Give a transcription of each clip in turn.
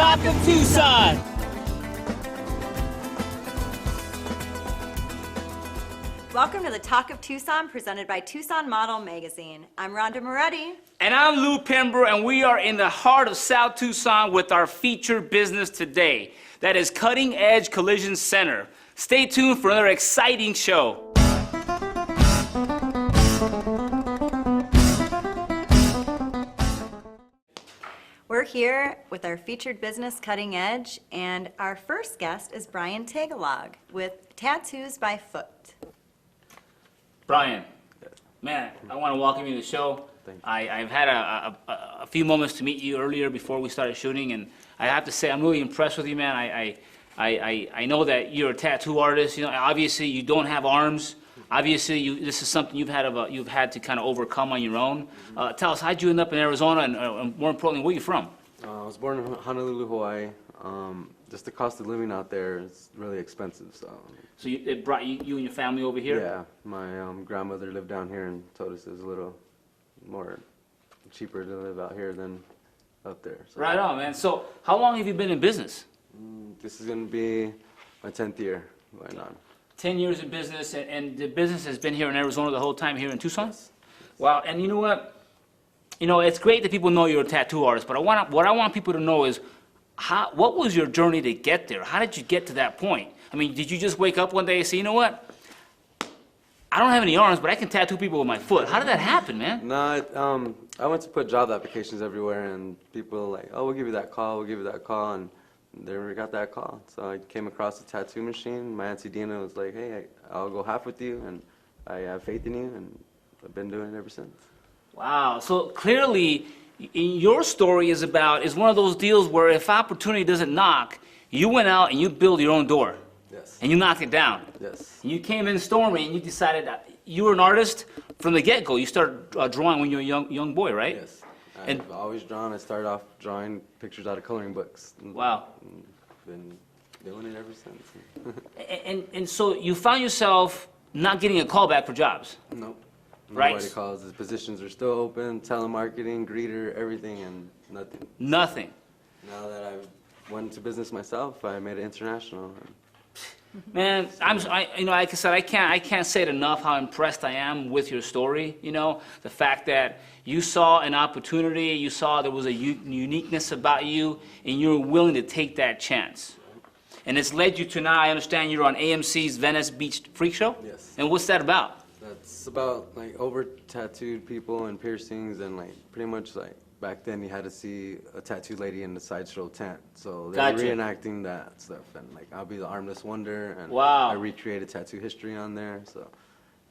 Talk of Tucson. Welcome to the Talk of Tucson, presented by Tucson Model Magazine. I'm Rhonda Moretti. And I'm Lou Pembroke, and we are in the heart of South Tucson with our featured business today. That is Cutting Edge Collision Center. Stay tuned for another exciting show. We're here with our featured business, Cutting Edge, and our first guest is Brian Tagalog with Tattoos by Foot. Brian, man, I want to welcome you to the show. I've had a few moments to meet you earlier before we started shooting, and I have to say I'm really impressed with you, man. I know that you're a tattoo artist. You know, obviously you don't have arms. Obviously, this is something you've had to kind of overcome on your own. Tell us, how'd you end up in Arizona, and more importantly, where are you from? I was born in Honolulu, Hawaii. Just the cost of living out there is really expensive. So it brought you and your family over here? Yeah, my grandmother lived down here and told us it was a little more cheaper to live out here than up there. So. Right on, man. So how long have you been in business? This is going to be my 10th year going on. 10 years in business, and the business has been here in Arizona the whole time here in Tucson? Yes. Wow, and you know what? You know, it's great that people know you're a tattoo artist, but what I want people to know is, what was your journey to get there? How did you get to that point? I mean, did you just wake up one day and say, you know what? I don't have any arms, but I can tattoo people with my foot. How did that happen, man? No, I went to put job applications everywhere, and people were like, oh, we'll give you that call, we'll give you that call, and never got that call. So I came across a tattoo machine. My Auntie Dina was like, hey, I'll go half with you, and I have faith in you, and I've been doing it ever since. Wow, so clearly your story is one of those deals where if opportunity doesn't knock, you went out and you built your own door. Yes. And you knocked it down. Yes. You came in stormy and you decided that you were an artist from the get-go. You started drawing when you were a young boy, right? Yes. I've always drawn. I started off drawing pictures out of coloring books. Wow. Been doing it ever since. and so you found yourself not getting a call back for jobs. Nope. Right. Nobody calls. The positions are still open, telemarketing, greeter, everything, and nothing. Nothing. Now that I went into business myself, I made it international. Man, like I said, I can't say it enough how impressed I am with your story. You know, the fact that you saw an opportunity, you saw there was a uniqueness about you, and you were willing to take that chance. And it's led you to now, I understand you're on AMC's Venice Beach Freak Show? Yes. And what's that about? That's about like over tattooed people and piercings, and like pretty much like back then you had to see a tattooed lady in the sideshow tent. So they're Gotcha. reenacting that stuff, and like I'll be the Armless Wonder, and Wow. I recreated tattoo history on there. So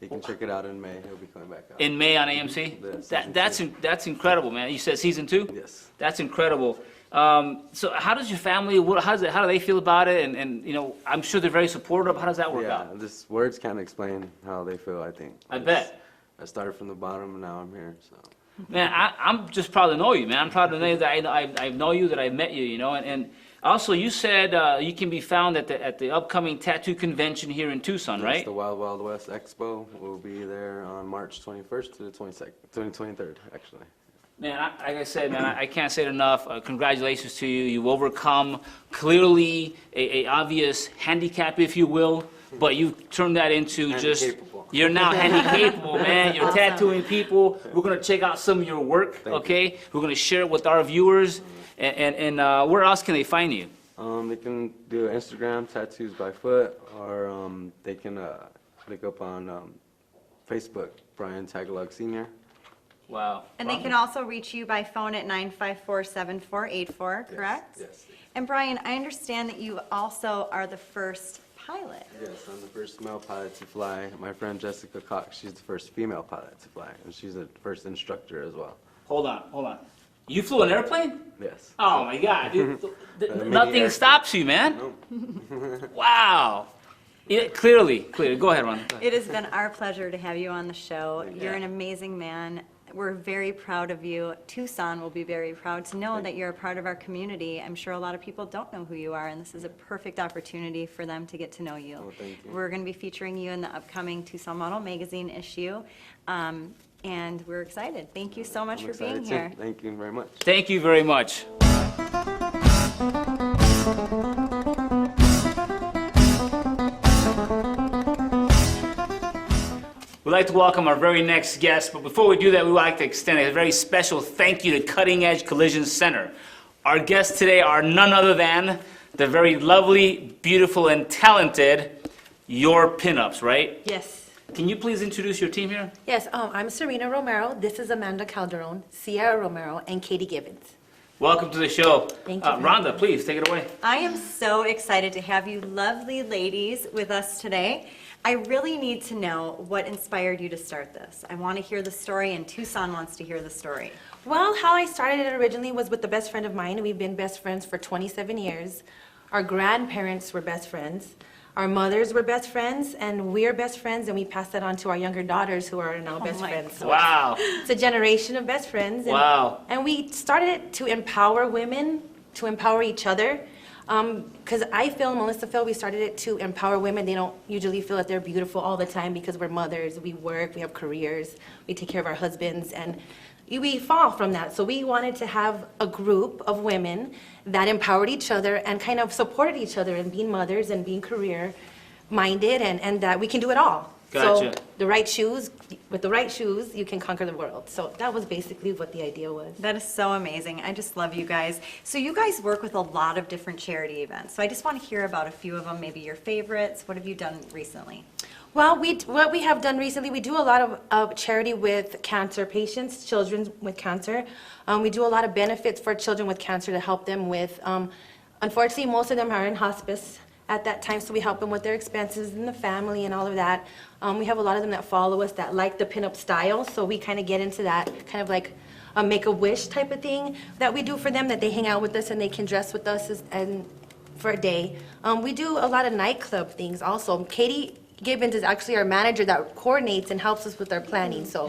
you can check it out in May. It'll be coming back out. In May on AMC? Yes, That's incredible, man. You said season 2? Yes. That's incredible. So how does your family, how do they feel about it? And you know, I'm sure they're very supportive. How does that work out? Yeah, just words can't explain how they feel, I think. I bet. I started from the bottom and now I'm here, so. Man, I'm just proud to know you, man. I'm proud to know that I know you, that I met you, you know. And also, you said you can be found at the upcoming tattoo convention here in Tucson, right? It's the Wild Wild West Expo. We'll be there on March 21st to the 23rd, actually. Man, like I said, man, I can't say it enough. Congratulations to you. You've overcome clearly a obvious handicap, if you will, but you've turned that into just. Handy-capable. You're now handy-capable, man. You're tattooing people. We're going to check out some of your work, okay? We're going to share it with our viewers. And where else can they find you? They can do Instagram, Tattoos by Foot, or they can look up on Facebook, Brian Tagalog Sr. Wow. And they can also reach you by phone at 954-7484, correct? Yes. And Brian, I understand that you also are the first pilot. Yes, I'm the first male pilot to fly. My friend Jessica Cox, she's the first female pilot to fly, and she's the first instructor as well. Hold on. You flew an airplane? Yes. Oh my God, dude. Mini Nothing airplane. stops you, man. Nope. Wow. Clearly. Go ahead, Ron. It has been our pleasure to have you on the show. Thank you. You're an amazing man. We're very proud of you. Tucson will be very proud to know that you're a part of our community. I'm sure a lot of people don't know who you are, and this is a perfect opportunity for them to get to know you. Oh, thank you. We're going to be featuring you in the upcoming Tucson Model Magazine issue, and we're excited. Thank you so much for being Excited too. here. Thank you very much. Thank you very much. We'd like to welcome our very next guest, but before we do that, we would like to extend a very special thank you to Cutting Edge Collision Center. Our guests today are none other than the very lovely, beautiful, and talented Your PinUps, right? Yes. Can you please introduce your team here? Yes, I'm Serena Romero. This is Amanda Calderon, Sierra Romero, and Katie Gibbons. Welcome to the show. Thank you. Rhonda, please take it away. I am so excited to have you lovely ladies with us today. I really need to know what inspired you to start this. I want to hear the story, and Tucson wants to hear the story. Well, how I started it originally was with the best friend of mine. We've been best friends for 27 years. Our grandparents were best friends. Our mothers were best friends, and we're best friends, and we passed that on to our younger daughters who are now best my friends. So Wow. it's a generation of best friends. And, Wow. And we started it to empower women, to empower each other. Because I feel, Melissa feel, we started it to empower women. They don't usually feel that they're beautiful all the time because we're mothers, we work, we have careers, we take care of our husbands, and we fall from that. So we wanted to have a group of women that empowered each other and kind of supported each other in being mothers and being career-minded, and that we can do it all. Gotcha. So the right shoes, with the right shoes, you can conquer the world. So that was basically what the idea was. That is so amazing. I just love you guys. So you guys work with a lot of different charity events. So I just want to hear about a few of them, maybe your favorites. What have you done recently? Well, what we have done recently, we do a lot of charity with cancer patients, children with cancer. We do a lot of benefits for children with cancer to help them with, unfortunately, most of them are in hospice at that time, so we help them with their expenses and the family and all of that. We have a lot of them that follow us that like the pinup style, so we kind of get into that, kind of like a make-a-wish type of thing that we do for them, that they hang out with us and they can dress with us and for a day. We do a lot of nightclub things also. Katie Gibbons is actually our manager that coordinates and helps us with our planning. So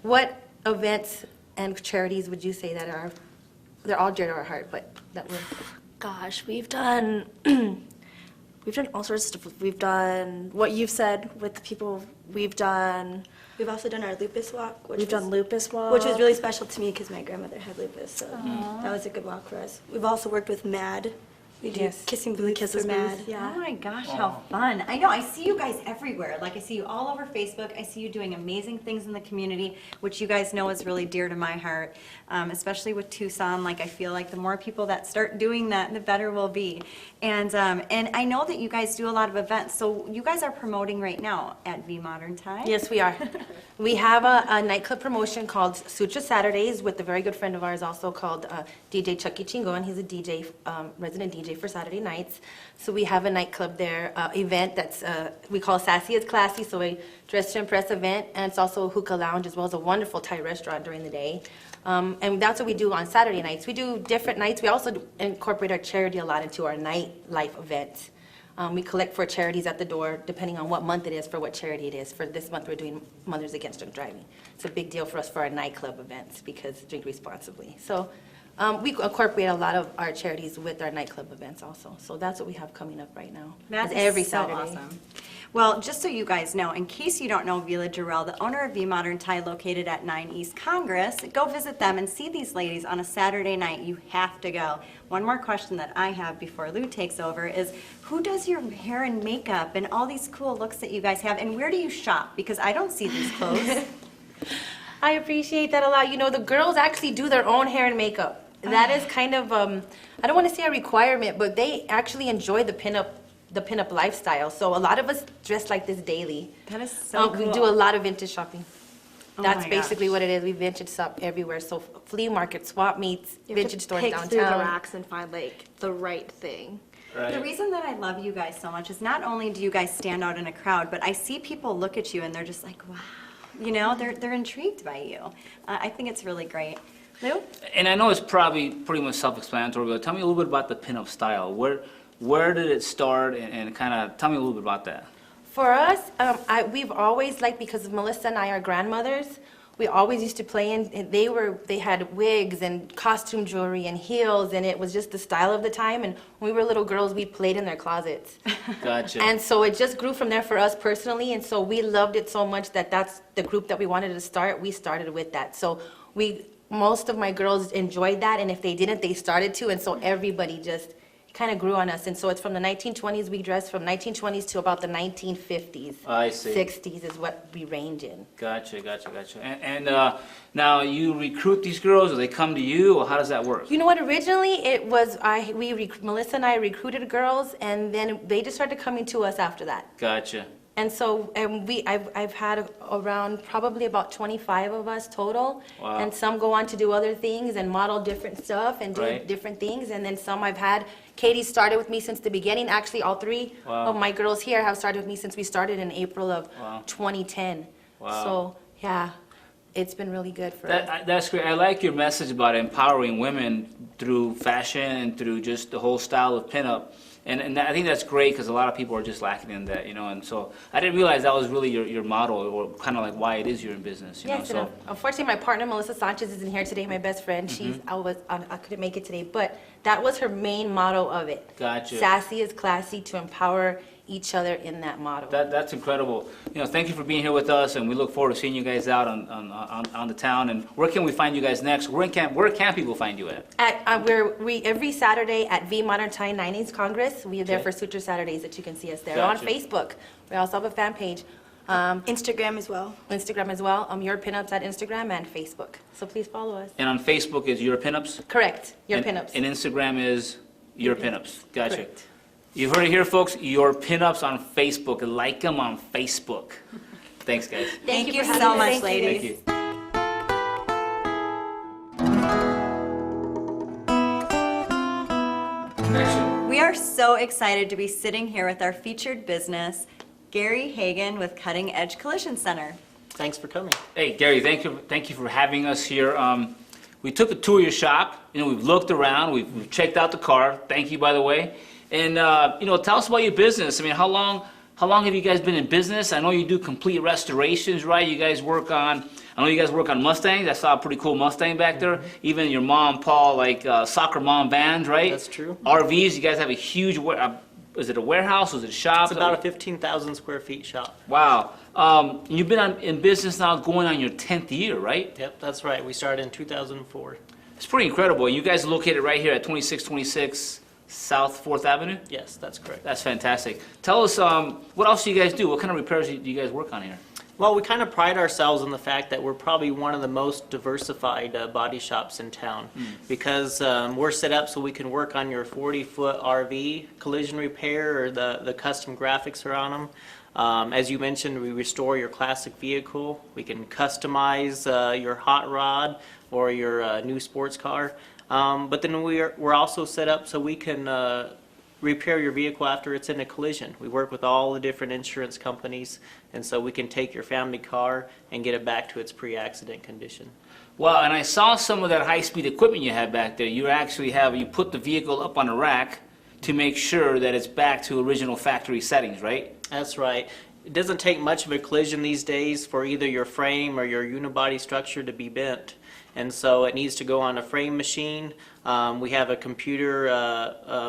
what events and charities would you say that are, they're all dear to our heart, but that we're... Gosh, we've done we've done all sorts of stuff. We've done what you've said with the people. We've done We've also done our lupus walk, we've done lupus walk, which was really special to me because my grandmother had lupus, so that was a good walk for us. We've also worked with MAD. We do Yes. kissing booths Kisses for MAD. booth. Yeah. Oh my gosh, how fun. I know, I see you guys everywhere. Like, I see you all over Facebook. I see you doing amazing things in the community, which you guys know is really dear to my heart, especially with Tucson. Like, I feel like the more people that start doing that, the better we'll be. And I know that you guys do a lot of events. So you guys are promoting right now at V Modern Tie? Yes, we are. We have a nightclub promotion called Sutra Saturdays with a very good friend of ours also called DJ Chucky Chingo, and he's a DJ, resident DJ for Saturday nights. So we have a nightclub there, event that's, we call Sassy as Classy, so a dress to impress event, and it's also a hookah lounge as well as a wonderful Thai restaurant during the day. And that's what we do on Saturday nights. We do different nights. We also incorporate our charity a lot into our nightlife events. We collect for charities at the door, depending on what month it is, for what charity it is. For this month, we're doing Mothers Against Drunk Driving. It's a big deal for us for our nightclub events because drink responsibly. So we incorporate a lot of our charities with our nightclub events also. So that's what we have coming up right now. That's It's every so Saturday. awesome. Well, just so you guys know, in case you don't know Vila Jarrell, the owner of V Modern Tie located at 9 East Congress, go visit them and see these ladies on a Saturday night. You have to go. One more question that I have before Lou takes over is, who does your hair and makeup and all these cool looks that you guys have, and where do you shop? Because I don't see these clothes. I appreciate that a lot. You know, the girls actually do their own hair and makeup. That is kind of, I don't want to say a requirement, but they actually enjoy the pinup lifestyle. So a lot of us dress like this daily. That is so cool. We do a lot of vintage shopping. Oh That's my basically gosh. what it is. We vintage shop everywhere. So flea markets, swap meets, You have vintage to stores pick through the downtown. racks and find like the right thing. The reason that I love you guys so much is not only do you guys stand out in a crowd, but I see people look at you and they're just like, wow. You know, they're intrigued by you. I think it's really great. Lou? And I know it's probably pretty much self-explanatory, but tell me a little bit about the pinup style. Where did it start, and kind of tell me a little bit about that. For us, we've always liked, because Melissa and I are grandmothers, we always used to play in, and they had wigs and costume jewelry and heels, and it was just the style of the time. And when we were little girls, we played in their closets. Gotcha. And so it just grew from there for us personally, and so we loved it so much that that's the group that we wanted to start. We started with that. So we most of my girls enjoyed that, and if they didn't, they started to, and so everybody just kind of grew on us. And so it's from the 1920s, we dress from 1920s to about the 1950s. I see. 60s is what we range in. Gotcha. And now you recruit these girls, or they come to you, or how does that work? You know what? Originally, it was Melissa and I recruited girls, and then they just started coming to us after that. Gotcha. And so, I've had around probably about 25 of us total. Wow. And some go on to do other things and model different stuff and do Right. different things. And then some I've had, Katie started with me since the beginning. Actually, all three Wow. of my girls here have started with me since we started in April of Wow. 2010. Wow. So, yeah, it's been really good for us. That's great. I like your message about empowering women through fashion and through just the whole style of pinup. And I think that's great because a lot of people are just lacking in that, and so I didn't realize that was really your model, or kind of like why it is you're in business, Yes, so. and unfortunately, my partner, Melissa Sanchez, isn't here today, my best friend. Mm-hmm. I couldn't make it today, but that was her main motto of it. Gotcha. Sassy is classy, to empower each other in that motto. That's incredible. Thank you for being here with us, and we look forward to seeing you guys out on the town. And where can we find you guys next? Where can people find you at? Every Saturday at V Modern Tie 90s Congress, we are there Okay. for Suture Saturdays that you can see us there. Gotcha. On Facebook, we also have a fan page. Instagram as well. Instagram as well. Your Pinups at Instagram and Facebook. So please follow us. And on Facebook is Your Pinups? Correct. Your And- Pinups. And Instagram is Your Pinups. Gotcha. Correct. You've heard it here, folks. Your Pinups on Facebook. Like them on Facebook. Thanks, guys. Thank you for so having us. much, Thank you. ladies. Thank you. We are so excited to be sitting here with our featured business, Gary Hagen with Cutting Edge Collision Center. Thanks for coming. Hey, Gary, thank you for having us here. We took a tour of your shop. We've looked around. We've checked out the car. Thank you, by the way. And tell us about your business. I mean, how long have you guys been in business? I know you do complete restorations, right? I know you guys work on Mustangs. I saw a pretty cool Mustang back there. Even your mom, Paul, soccer mom vans, right? That's true. RVs. You guys have a huge. Is it a warehouse? Is it a shop? It's about a 15,000 square feet shop. Wow. You've been in business now going on your 10th year, right? Yep, that's right. We started in 2004. It's pretty incredible. You guys are located right here at 2626 South 4th Avenue? Yes, that's correct. That's fantastic. Tell us, what else do you guys do? What kind of repairs do you guys work on here? Well, we kind of pride ourselves in the fact that we're probably one of the most diversified body shops in town because we're set up so we can work on your 40-foot RV collision repair or the custom graphics are on them. As you mentioned, we restore your classic vehicle. We can customize your hot rod or your new sports car. But then we're also set up so we can repair your vehicle after it's in a collision. We work with all the different insurance companies, and so we can take your family car and get it back to its pre-accident condition. Well, and I saw some of that high-speed equipment you have back there. You put the vehicle up on a rack to make sure that it's back to original factory settings, right? That's right. It doesn't take much of a collision these days for either your frame or your unibody structure to be bent. And so it needs to go on a frame machine. We have a computer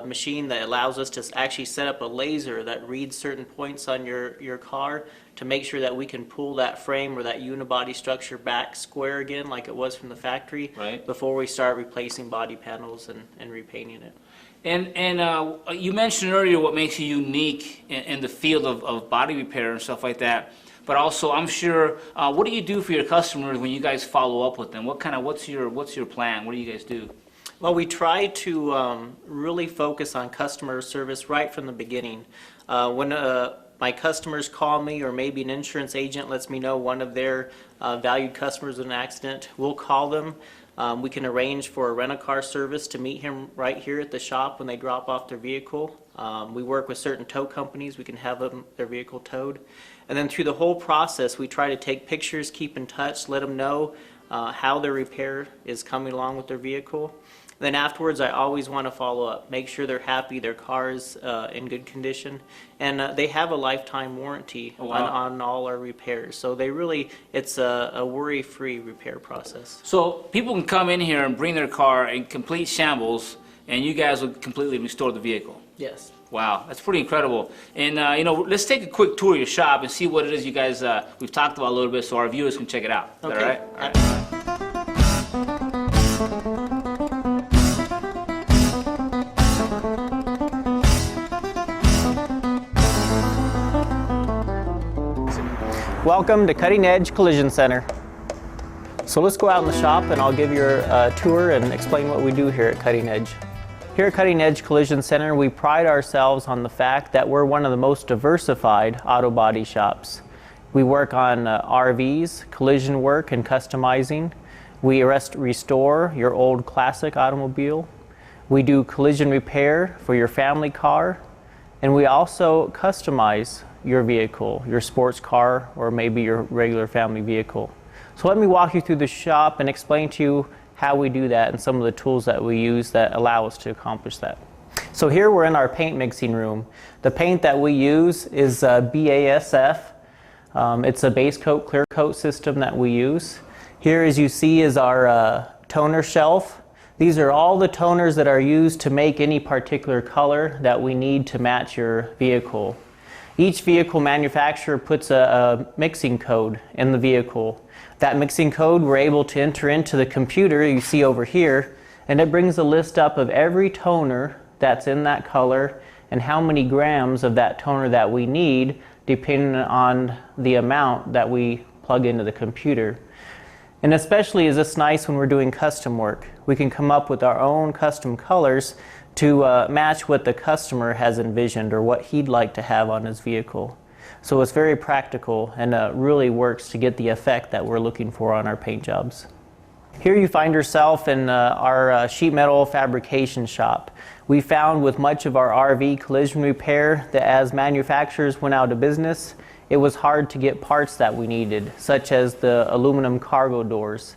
machine that allows us to actually set up a laser that reads certain points on your car to make sure that we can pull that frame or that unibody structure back square again like it was from the factory Right. before we start replacing body panels and repainting it. And you mentioned earlier what makes you unique in the field of body repair and stuff like that. But also, I'm sure, what do you do for your customers when you guys follow up with them? What's your plan? What do you guys do? Well, we try to really focus on customer service right from the beginning. When my customers call me, or maybe an insurance agent lets me know one of their valued customers in an accident, we'll call them. We can arrange for a rent-a-car service to meet him right here at the shop when they drop off their vehicle. We work with certain tow companies. We can have their vehicle towed. And then through the whole process, we try to take pictures, keep in touch, let them know how their repair is coming along with their vehicle. Then afterwards, I always want to follow up, make sure they're happy, their car is in good condition, and they have a lifetime warranty on all our repairs. So it's a worry-free repair process. So people can come in here and bring their car in complete shambles, and you guys will completely restore the vehicle. Yes. Wow, that's pretty incredible. And let's take a quick tour of your shop and see what it is you guys we've talked about a little bit, so our viewers can check it out. Is that all right? Okay. Welcome to Cutting Edge Collision Center. So let's go out in the shop and I'll give you a tour and explain what we do here at Cutting Edge. Here at Cutting Edge Collision Center, we pride ourselves on the fact that we're one of the most diversified auto body shops. We work on RVs, collision work, and customizing. We restore your old classic automobile. We do collision repair for your family car. And we also customize your vehicle, your sports car, or maybe your regular family vehicle. So let me walk you through the shop and explain to you how we do that and some of the tools that we use that allow us to accomplish that. So here we're in our paint mixing room. The paint that we use is BASF. It's a base coat, clear coat system that we use. Here, as you see, is our toner shelf. These are all the toners that are used to make any particular color that we need to match your vehicle. Each vehicle manufacturer puts a mixing code in the vehicle. That mixing code we're able to enter into the computer you see over here, and it brings a list up of every toner that's in that color and how many grams of that toner that we need depending on the amount that we plug into the computer. And especially is this nice when we're doing custom work. We can come up with our own custom colors to match what the customer has envisioned or what he'd like to have on his vehicle. So it's very practical and really works to get the effect that we're looking for on our paint jobs. Here you find yourself in our sheet metal fabrication shop. We found with much of our RV collision repair that as manufacturers went out of business, it was hard to get parts that we needed, such as the aluminum cargo doors.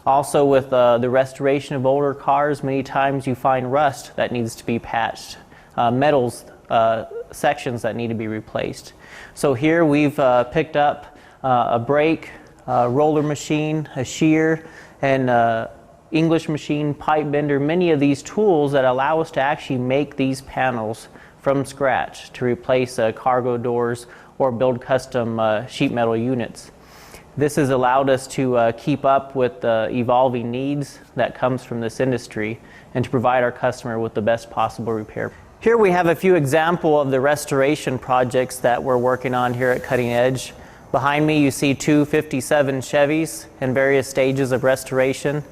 Also with the restoration of older cars, many times you find rust that needs to be patched, metals, sections that need to be replaced. So here we've picked up a brake, a roller machine, a shear, and English machine, pipe bender, many of these tools that allow us to actually make these panels from scratch to replace cargo doors or build custom sheet metal units. This has allowed us to keep up with the evolving needs that comes from this industry and to provide our customer with the best possible repair. Here we have a few examples of the restoration projects that we're working on here at Cutting Edge. Behind me you see two 57 Chevys in various stages of restoration.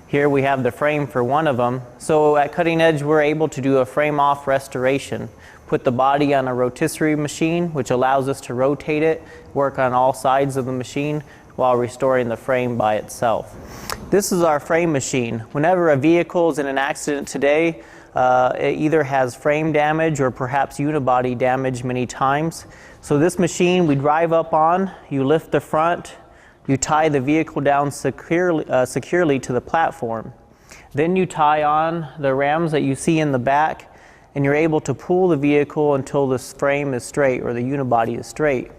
Here we have the frame for one of them. So at Cutting Edge we're able to do a frame-off restoration. Put the body on a rotisserie machine, which allows us to rotate it, work on all sides of the machine while restoring the frame by itself. This is our frame machine. Whenever a vehicle is in an accident today, it either has frame damage or perhaps unibody damage many times. So this machine we drive up on, you lift the front, you tie the vehicle down securely to the platform. Then you tie on the rams that you see in the back, and you're able to pull the vehicle until this frame is straight or the unibody is straight.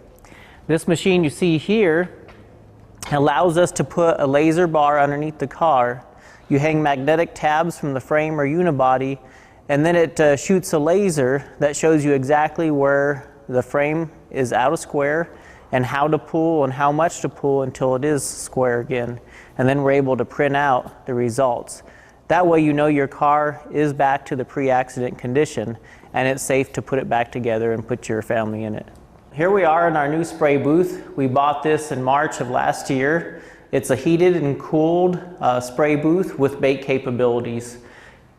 This machine you see here allows us to put a laser bar underneath the car. You hang magnetic tabs from the frame or unibody, and then it shoots a laser that shows you exactly where the frame is out of square and how to pull and how much to pull until it is square again. And then we're able to print out the results. That way you know your car is back to the pre-accident condition and it's safe to put it back together and put your family in it. Here we are in our new spray booth. We bought this in March of last year. It's a heated and cooled spray booth with bake capabilities.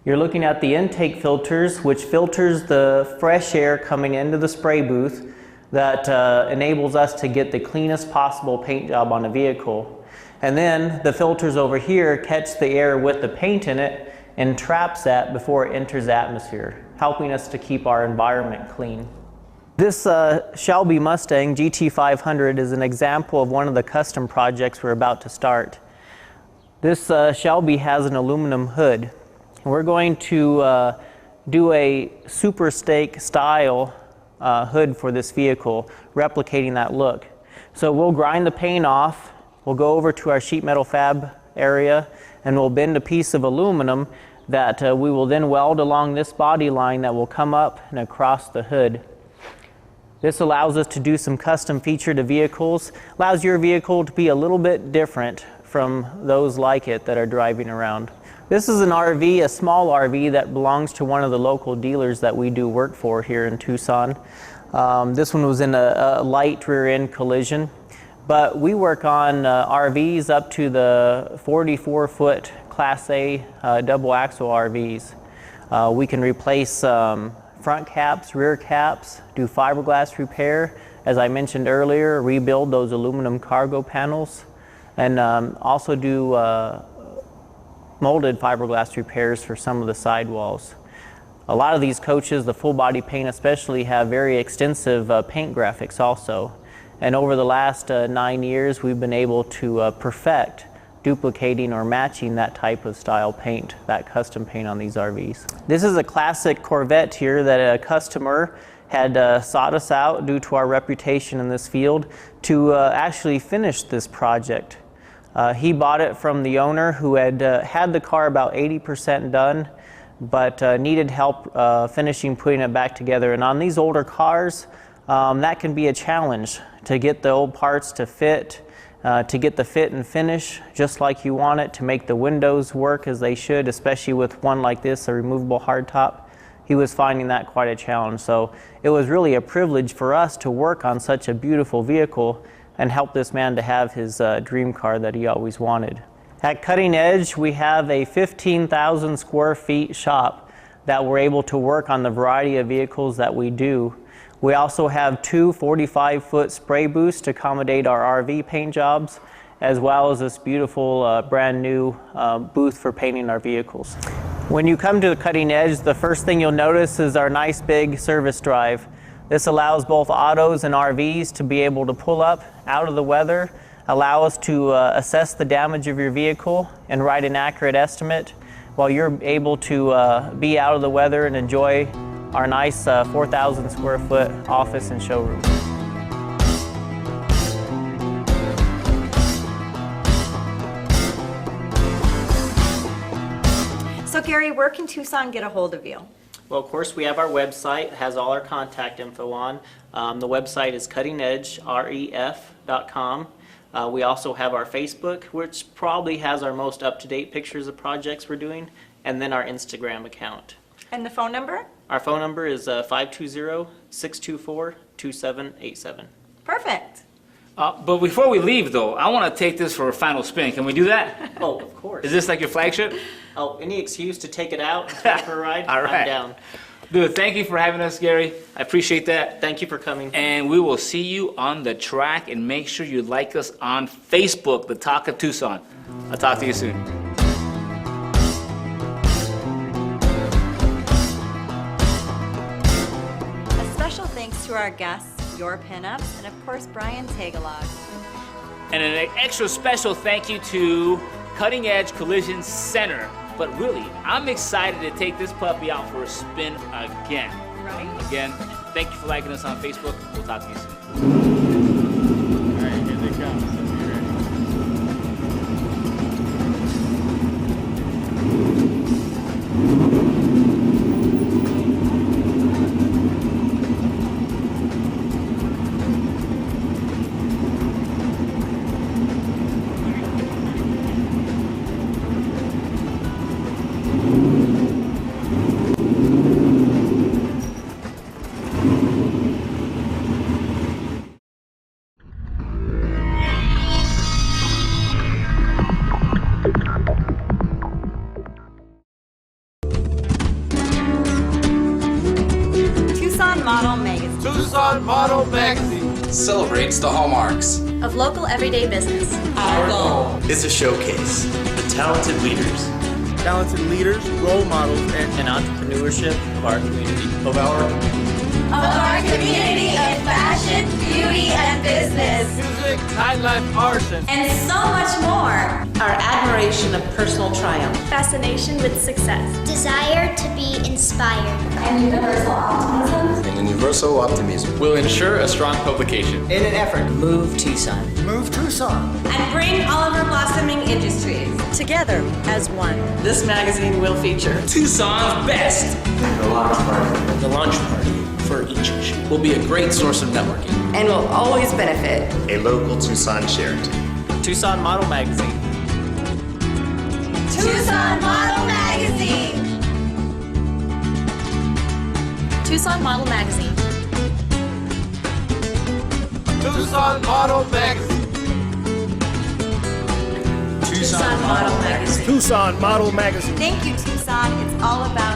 You're looking at the intake filters, which filters the fresh air coming into the spray booth that enables us to get the cleanest possible paint job on a vehicle. And then the filters over here catch the air with the paint in it and traps that before it enters the atmosphere, helping us to keep our environment clean. This Shelby Mustang GT500 is an example of one of the custom projects we're about to start. This Shelby has an aluminum hood. We're going to do a super stake style hood for this vehicle, replicating that look. So we'll grind the paint off. We'll go over to our sheet metal fab area and we'll bend a piece of aluminum that we will then weld along this body line that will come up and across the hood. This allows us to do some custom feature to vehicles, allows your vehicle to be a little bit different from those like it that are driving around. This is an RV, a small RV that belongs to one of the local dealers that we do work for here in Tucson. This one was in a light rear end collision. but we work on RVs up to the 44-foot Class A double axle RVs. We can replace front caps, rear caps, do fiberglass repair, as I mentioned earlier, rebuild those aluminum cargo panels, and also do molded fiberglass repairs for some of the sidewalls. A lot of these coaches, the full body paint especially, have very extensive paint graphics also. And over the last 9 years, we've been able to perfect duplicating or matching that type of style paint, that custom paint on these RVs. This is a classic Corvette here that a customer had sought us out due to our reputation in this field to actually finish this project. He bought it from the owner who had had the car about 80% done, but needed help finishing putting it back together. And on these older cars, that can be a challenge to get the old parts to fit, to get the fit and finish just like you want it, to make the windows work as they should, especially with one like this, a removable hardtop. He was finding that quite a challenge. So it was really a privilege for us to work on such a beautiful vehicle and help this man to have his dream car that he always wanted. At Cutting Edge, we have a 15,000 square feet shop that we're able to work on the variety of vehicles that we do. We also have 2 45-foot spray booths to accommodate our RV paint jobs, as well as this beautiful brand new booth for painting our vehicles. When you come to the Cutting Edge, the first thing you'll notice is our nice big service drive. This allows both autos and RVs to be able to pull up out of the weather, allow us to assess the damage of your vehicle and write an accurate estimate while you're able to be out of the weather and enjoy our nice 4,000 square foot office and showroom. So Gary, where can Tucson get a hold of you? Well, of course, we have our website. It has all our contact info on. The website is cuttingedgeref.com. We also have our Facebook, which probably has our most up-to-date pictures of projects we're doing, and then our Instagram account. And the phone number? Our phone number is 520-624-2787. Perfect. But before we leave, though, I want to take this for a final spin. Can we do that? Oh, of course. Is this like your flagship? Oh, any excuse to take it out and take it for a ride? All right. I'm down. Dude, thank you for having us, Gary. I appreciate that. Thank you for coming. And we will see you on the track, and make sure you like us on Facebook, the Talk of Tucson. I'll talk to you soon. A special thanks to our guests, your PinUps, and of course, Brian Tagalog. And an extra special thank you to Cutting Edge Collision Center. But really, I'm excited to take this puppy out for a spin again. Right? Again, thank you for liking us on Facebook. We'll talk to you soon. All right, here they come. So be ready. Tucson Model Magazine. Tucson Model Magazine celebrates the hallmarks Of local everyday business. Our goal is to showcase the talented leaders role models, And entrepreneurship of our community. of our Of our community of fashion, beauty, and business. music, nightlife, arts, And so much more. Our admiration of personal triumph. Fascination with success. Desire to be inspired. And universal optimism. and universal optimism will ensure a strong publication. In an effort to Move Tucson. move Tucson. And bring all of our blossoming industries. Together as one. This magazine will feature Tucson's best. the launch party. the launch party for each issue. Will be a great source of networking. And will always benefit. A local Tucson Sheraton. Tucson Model Magazine. Tucson Model Magazine. Tucson Model Magazine. Tucson Model Magazine. Tucson Model Magazine. Tucson Model Magazine. Thank you, Tucson. It's all about